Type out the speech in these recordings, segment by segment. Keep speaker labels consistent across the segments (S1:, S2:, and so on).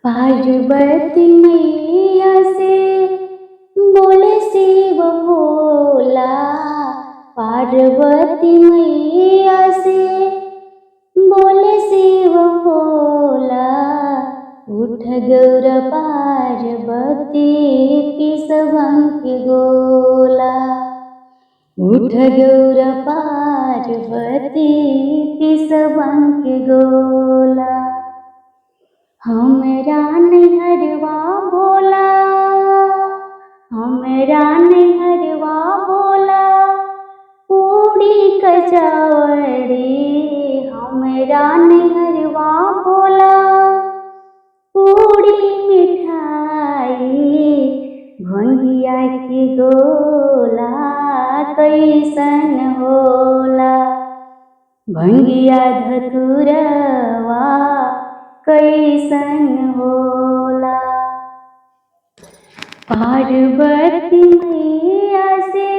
S1: पार्वती मैया से बोले शिव भोला। पार्वती मैया से बोले शिव भोला। उठ गौर पार्वती पिस भंग के गोला। उठ गौर पार्वती पिस भंग के गोला। हमरा नैहरवा भोला, हमरा नैहरवा भोला। पूरी कचौड़ी हमरा नैहरवा भोला। पूरी मिठाई भंगिया के गोला कैसन होला। भंगिया धतुरवा कैसन होला। पार्वती मैया से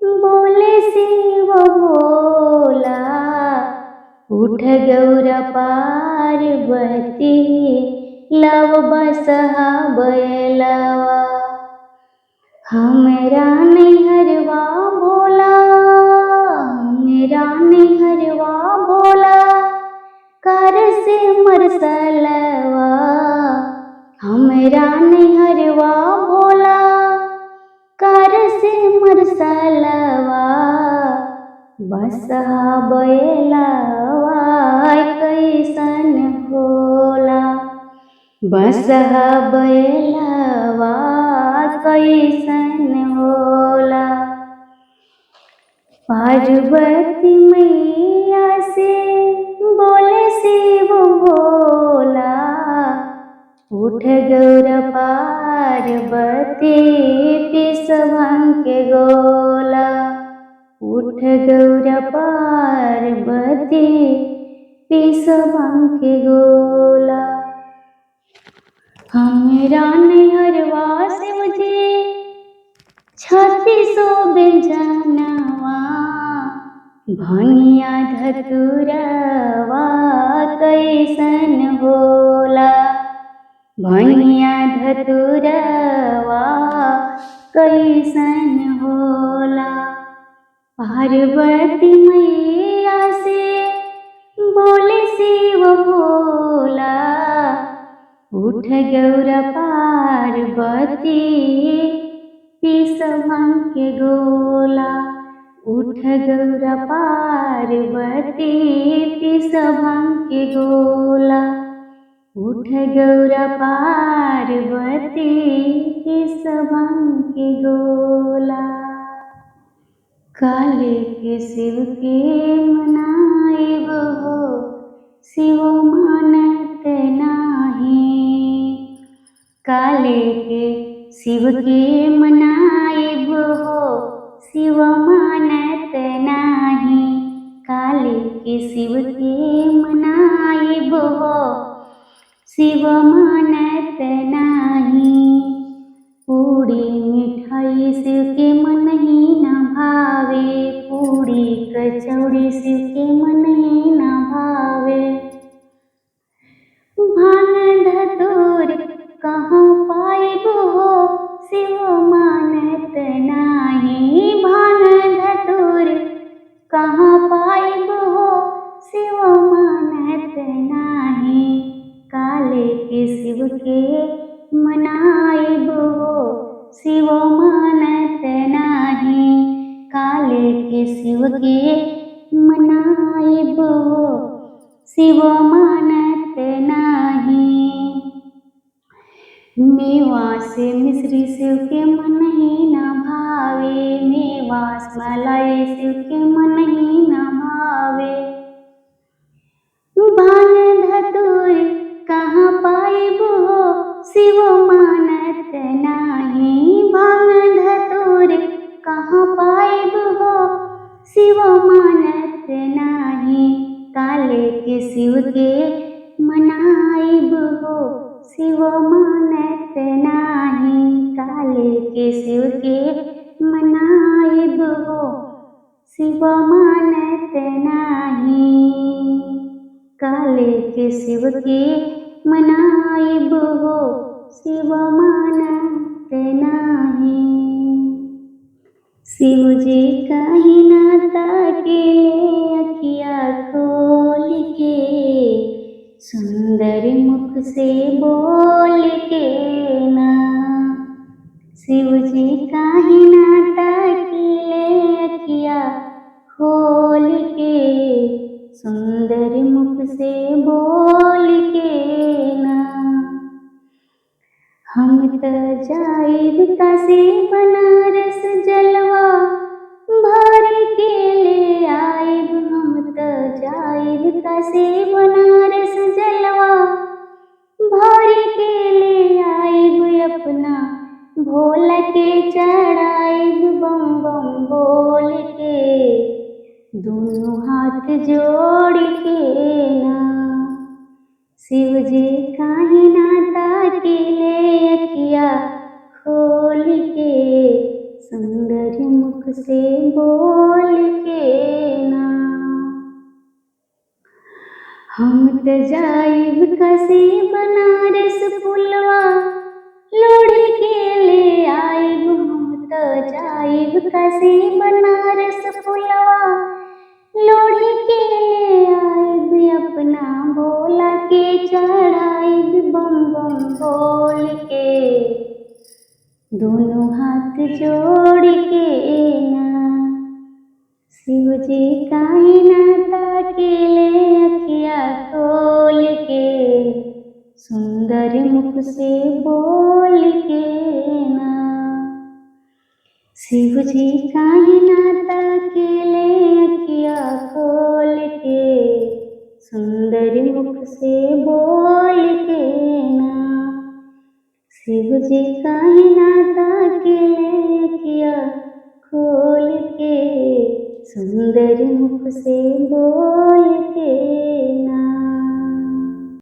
S1: बोले शिव भोला। उठ गौर पार्वती लव बसहा बैलवा। हमरा नैहरवा भोला, हमरा नैहरवा भोला। कर से मरसलवा हमरा नैहरवा भोला। कर से मरसलवा बसहा बैलवा कैसन होला। बसहा बैलवा कैसन होला। पार्वती मैया से बोले शिव भोला। उठ गौर पार्वती पिस भंग के गोला। उठ गौर पार्वती पिस भंग के गोला। हमरा नैहरवा शिवजी छत्तीसो व्यंजनवा। भंगिया धतुरवा कैसन होला। भंगिया धतुरवा कैसन होला। पार्वती मैया से बोले शिव भोला। उठ गौर पार्वती पिस भंग के गोला। उठ गौर पार्वती पिस भंग के गोला। उठ गौर पार्वती पिस भंग के गोला। काले के शिव के मनाइब हो, शिव मानत नाही। काले के शिव के मनाइब हो, शिव मानत नाही। काले के शिव के मनाइब हो, शिव मानत नाही। पूरी मिठाई शिव के मन ही न भावे। पूरी कचौड़ी शिव के मन ही न भावे। भांग धतूर कहाँ पाइब हो, शिव मानत नाही। भांग धतूर कहाँ पाइब हो, शिव मानत नाही। काले के शिव के मनाइब हो, शिव मानत नाही। काले के शिव के मनाइब हो, शिव मानत नाही। मेवा से मिश्री शिव के मन ही न भावे। मेवा मलाई शिव के मन ही न भावे। भांग धतूर कहाँ पाइब हो, शिव मानत नाही। भांग धतूर कहाँ पाइब हो, शिव मानत नाही। काले के शिव के मनाइब हो, शिव मानत नाही। काले के शिव के मनाइब हो, शिव मानत नाही। काले के शिव के मनाइब हो शिव मानत नाही। शिव जी काहे ना ताकेले अखिया खोल के, सुंदर मुख से बोल के ना। शिव जी काहे ना ताकेले अखिया खोल के, सुंदर मुख से बोल के ना। हम त जाइब काशी बनारस जलवा भर के ले आइब। हम त जाइब काशी बनारस जलवा भर के ले आइब। अपना भोला के चढ़ाइब बम बम बोल के, दोनों हाथ जोड़ के ना। शिव जी काहे ना ताकेले अखिया खोल के, सुंदर मुख से बोल के ना। हम त जाइब काशी बनारस फुलवा लोढ़ के ले आइब। हम त जाइब काशी बनारस फुलवा लोढ़ के ले आइब। अपना भोला के चढ़ाइब बम बम बोल के, दोनों हाथ जोड़ के ना। शिव जी काहे ना ताकेले अखिया खोल के, सुंदर मुख से बोल के ना। शिव जी काहे ना ताकेले अखिया खोल के, सुंदर मुख से बोल के ना। शिव जी काहे ना ताकेले अखिया खोल के, सुंदर मुख से बोल